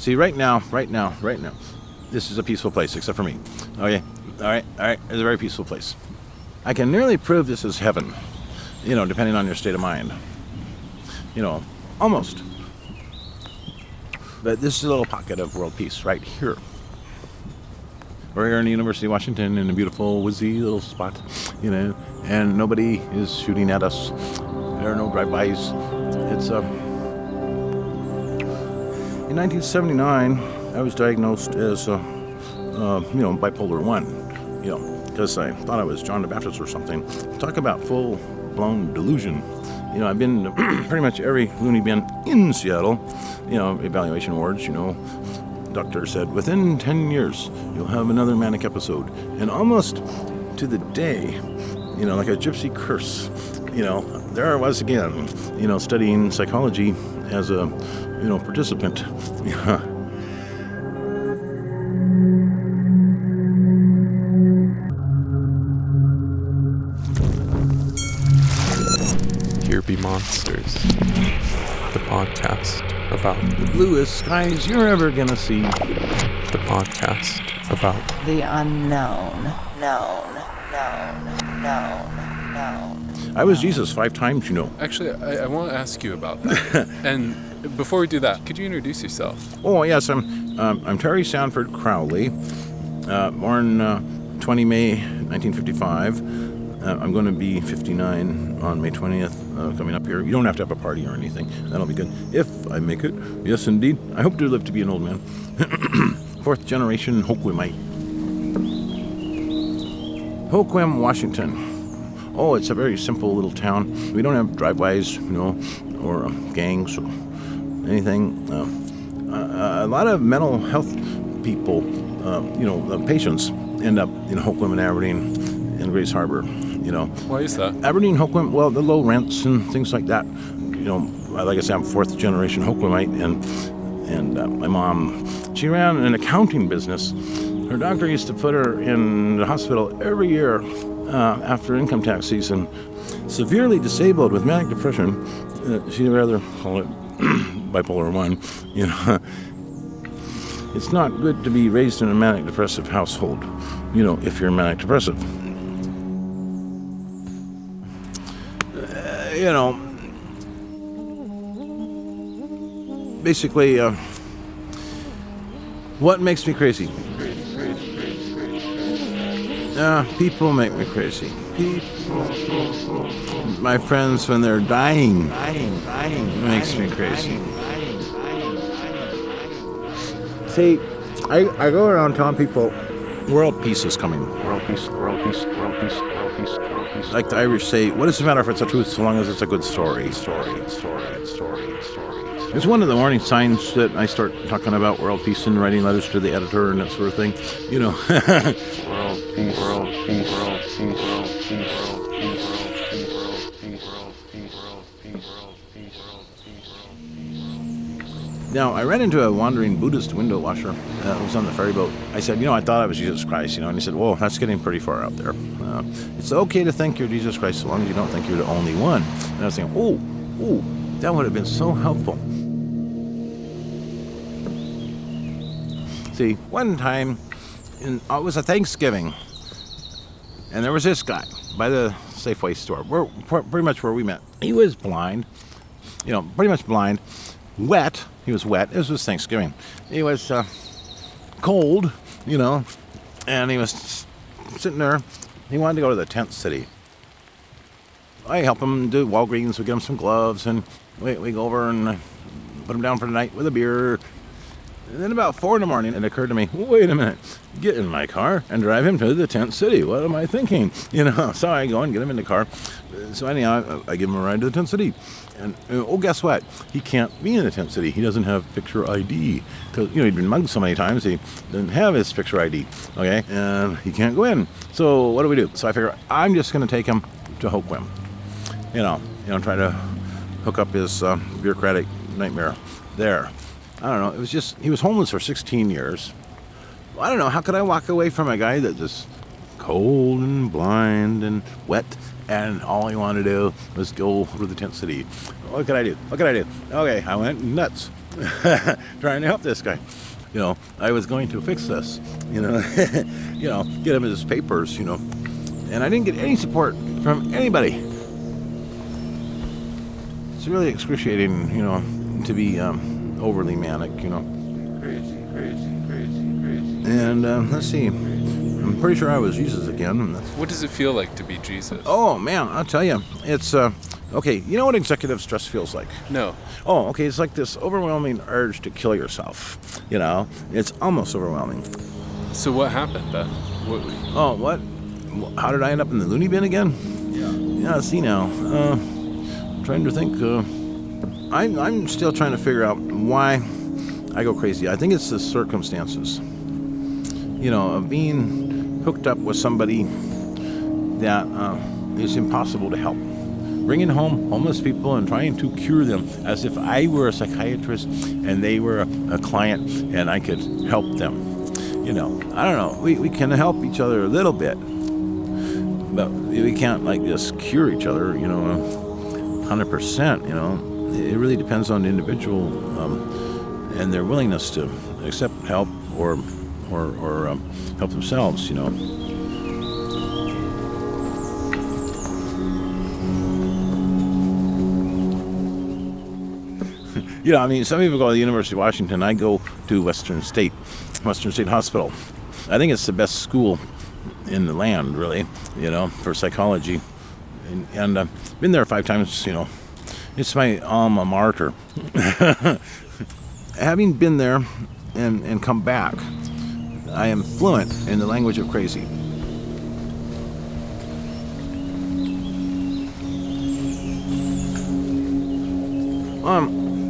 See, right now, this is a peaceful place, except for me. Okay, all right, it's a very peaceful place. I can nearly prove this is heaven, depending on your state of mind. Almost. But this is a little pocket of world peace right here. We're here in the University of Washington in a beautiful, whizzy little spot, and nobody is shooting at us. There are no drive-bys. It's in 1979, I was diagnosed as, bipolar 1, because I thought I was John the Baptist or something. Talk about full-blown delusion. I've been to pretty much every loony bin in Seattle, evaluation wards, Doctor said, within 10 years, you'll have another manic episode. And almost to the day, like a gypsy curse, there I was again, studying psychology as a, participant. Here Be Monsters, the podcast about the bluest skies you're ever gonna see. The podcast about the unknown. I was Jesus 5 times, Actually, I want to ask you about that. And before we do that, could you introduce yourself? Oh, yes, I'm Terry Sanford Crowley, born 20 May 1955. I'm going to be 59 on May 20th, coming up here. You don't have to have a party or anything. That'll be good. If I make it. Yes, indeed. I hope to live to be an old man. 4th generation Hoquiamite. Hoquiam, Washington. Oh, it's a very simple little town. We don't have drive-bys, or gangs or anything. A lot of mental health people, patients end up in Hoquiam and Aberdeen and Grace Harbor, Why is that? Aberdeen, Hoquiam, well, the low rents and things like that. Like I said, I'm 4th generation Hoquiamite, and my mom, she ran an accounting business. Her doctor used to put her in the hospital every year after income tax season, severely disabled with manic depression. She'd rather call it bipolar 1. It's not good to be raised in a manic depressive household, if you're manic depressive. Basically, what makes me crazy? People make me crazy. My friends, when they're dying, makes me crazy. See, I go around telling people, world peace is coming. World peace. Like the Irish say, what does it matter if it's a truth so long as it's a good story? It's one of the warning signs that I start talking about world peace and writing letters to the editor and that sort of thing. Now, I ran into a wandering Buddhist window washer that was on the ferry boat. I said, I thought I was Jesus Christ, and he said, whoa, that's getting pretty far out there. It's okay to think you're Jesus Christ so long as you don't think you're the only one. And I was thinking, oh, that would have been so helpful. See, one time, it was a Thanksgiving, and there was this guy by the Safeway store, pretty much where we met. He was blind, pretty much blind, wet. He was wet. This was Thanksgiving. He was cold, and he was sitting there. He wanted to go to the tent city. I help him do Walgreens. We get him some gloves, and we go over and put him down for the night with a beer. And then about 4 a.m, it occurred to me, wait a minute, get in my car and drive him to the tent city. What am I thinking? So I go and get him in the car. So anyhow, I give him a ride to the tent city. And guess what? He can't be in the tent city. He doesn't have picture ID. Because, he'd been mugged so many times, he didn't have his picture ID. Okay? And he can't go in. So what do we do? So I figure I'm just going to take him to Hoquiam. Try to hook up his bureaucratic nightmare there. I don't know. It was just, he was homeless for 16 years. I don't know. How could I walk away from a guy that just cold and blind and wet, and all he wanted to do was go to the tent city? What can I do? What can I do? Okay, I went nuts trying to help this guy. I was going to fix this, get him his papers, and I didn't get any support from anybody. It's really excruciating, to be overly manic, Crazy. And let's see. I'm pretty sure I was Jesus again. What does it feel like to be Jesus? Oh, man, I'll tell you. It's, okay, you know what executive stress feels like? No. Oh, okay, it's like this overwhelming urge to kill yourself. It's almost overwhelming. So what happened then? Oh, what? How did I end up in the loony bin again? Yeah, see now. Trying to think. I'm still trying to figure out why I go crazy. I think it's the circumstances. Of being hooked up with somebody that is impossible to help. Bringing home homeless people and trying to cure them as if I were a psychiatrist and they were a client and I could help them. I don't know. We can help each other a little bit, but we can't just cure each other, 100%. It really depends on the individual and their willingness to accept help or help themselves. Some people go to the University of Washington. I go to Western State Hospital. I think it's the best school in the land, really, for psychology. And I've been there 5 times, It's my alma mater. Having been there and come back, I am fluent in the language of crazy.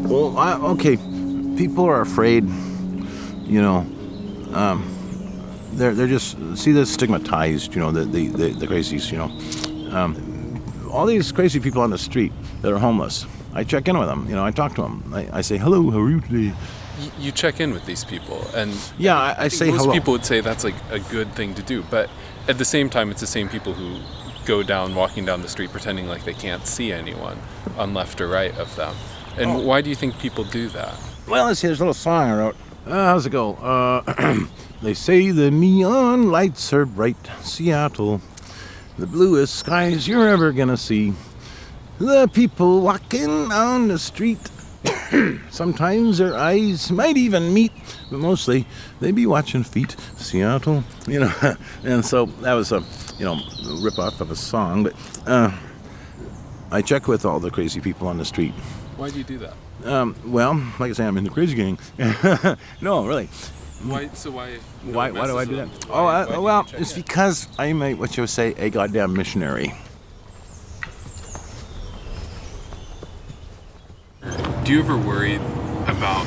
Okay, people are afraid, they're just, they're stigmatized, the crazies, all these crazy people on the street that are homeless. I check in with them, I talk to them. I say, hello, how are you today? You check in with these people, and yeah, I say most hello. people would say that's like a good thing to do, but at the same time, it's the same people who go walking down the street pretending like they can't see anyone on left or right of them. And why do you think people do that? Well, let's see, there's a little song I wrote. How's it go? They say the neon lights are bright, Seattle, the bluest skies you're ever gonna see. The people walking on the street, sometimes their eyes might even meet, but mostly they be watching feet, Seattle, And so that was a, rip-off of a song, but I check with all the crazy people on the street. Why do you do that? Well, like I say, I'm in the crazy gang. No, really. Why do I do that? Well, it's because I'm what you would say, a goddamn missionary. Do you ever worry about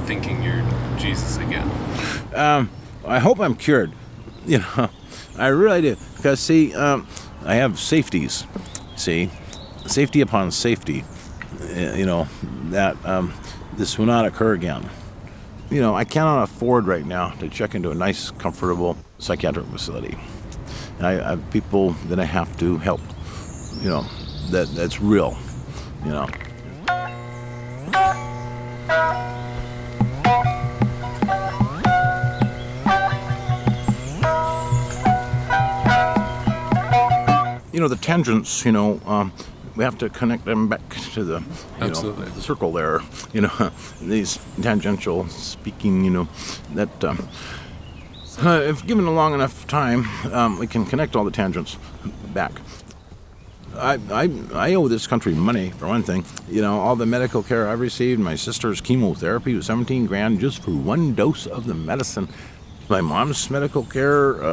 thinking you're Jesus again? I hope I'm cured. I really do. Because, see, I have safeties. See, safety upon safety. That this will not occur again. I cannot afford right now to check into a nice, comfortable psychiatric facility. I have people that I have to help, that's real, The tangents, we have to connect them back to the, the circle there, these tangential speaking, that if given a long enough time, we can connect all the tangents back. I owe this country money, for one thing. All the medical care I've received, my sister's chemotherapy was $17,000 just for one dose of the medicine. My mom's medical care,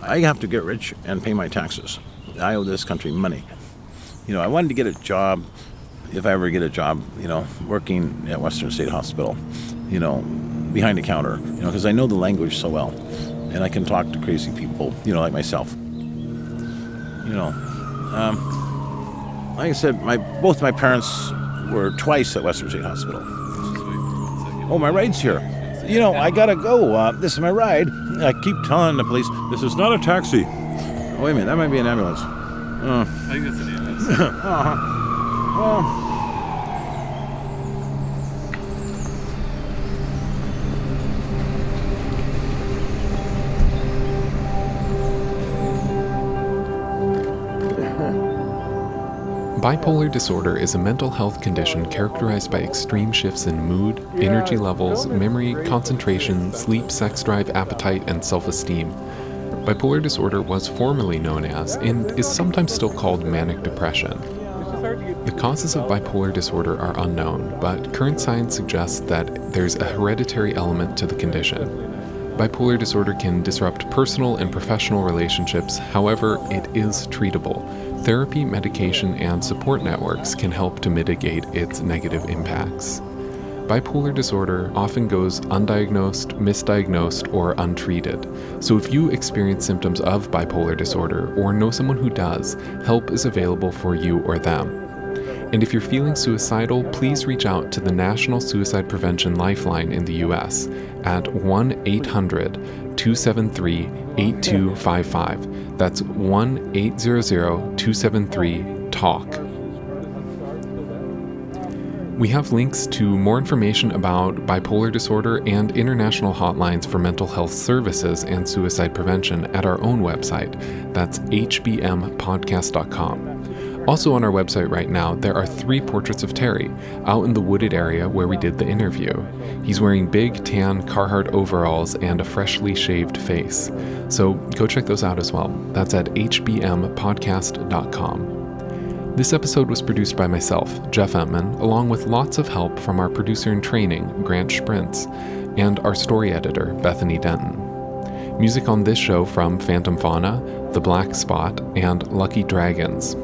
I have to get rich and pay my taxes. I owe this country money. I wanted to get a job, if I ever get a job, working at Western State Hospital, behind the counter, because I know the language so well, and I can talk to crazy people, like myself. Like I said, both my parents were twice at Western State Hospital. Oh, my ride's here. I gotta go. This is my ride. I keep telling the police, this is not a taxi. Oh, wait a minute, that might be an ambulance. I think that's an ambulance. Bipolar disorder is a mental health condition characterized by extreme shifts in mood, energy levels, memory, concentration, sleep, sex drive, appetite, and self-esteem. Bipolar disorder was formerly known as, and is sometimes still called, manic depression. The causes of bipolar disorder are unknown, but current science suggests that there's a hereditary element to the condition. Bipolar disorder can disrupt personal and professional relationships, however, it is treatable. Therapy, medication, and support networks can help to mitigate its negative impacts. Bipolar disorder often goes undiagnosed, misdiagnosed, or untreated. So if you experience symptoms of bipolar disorder or know someone who does, help is available for you or them. And if you're feeling suicidal, please reach out to the National Suicide Prevention Lifeline in the US at 1-800-273-8255. That's 1-800-273-TALK. We have links to more information about bipolar disorder and international hotlines for mental health services and suicide prevention at our own website. That's hbmpodcast.com. Also on our website right now, there are 3 portraits of Terry out in the wooded area where we did the interview. He's wearing big tan Carhartt overalls and a freshly shaved face. So go check those out as well. That's at hbmpodcast.com. This episode was produced by myself, Jeff Entman, along with lots of help from our producer in training, Grant Sprintz, and our story editor, Bethany Denton. Music on this show from Phantom Fauna, The Black Spot, and Lucky Dragons.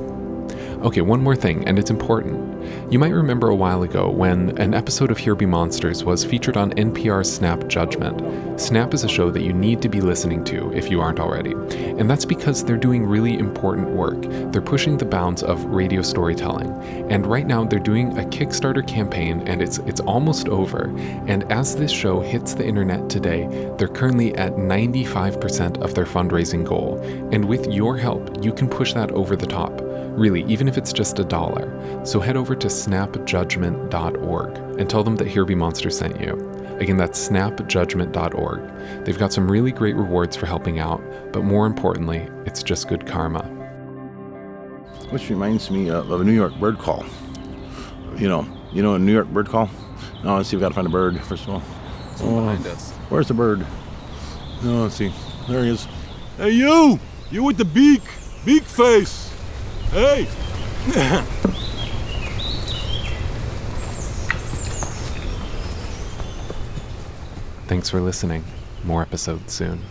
Okay, one more thing, and it's important. You might remember a while ago when an episode of Here Be Monsters was featured on NPR's Snap Judgment. Snap is a show that you need to be listening to if you aren't already. And that's because they're doing really important work. They're pushing the bounds of radio storytelling. And right now they're doing a Kickstarter campaign, and it's almost over. And as this show hits the internet today, they're currently at 95% of their fundraising goal. And with your help, you can push that over the top. Really, even if it's just $1. So head over to snapjudgment.org and tell them that Here Be Monsters sent you. Again, that's snapjudgment.org. They've got some really great rewards for helping out, but more importantly, it's just good karma. Which reminds me of a New York bird call. You know a New York bird call? No, let's see, we've got to find a bird, first of all. Behind us. Where's the bird? No, let's see. There he is. Hey, you! You with the beak! Beak face! Hey! Thanks for listening. More episodes soon.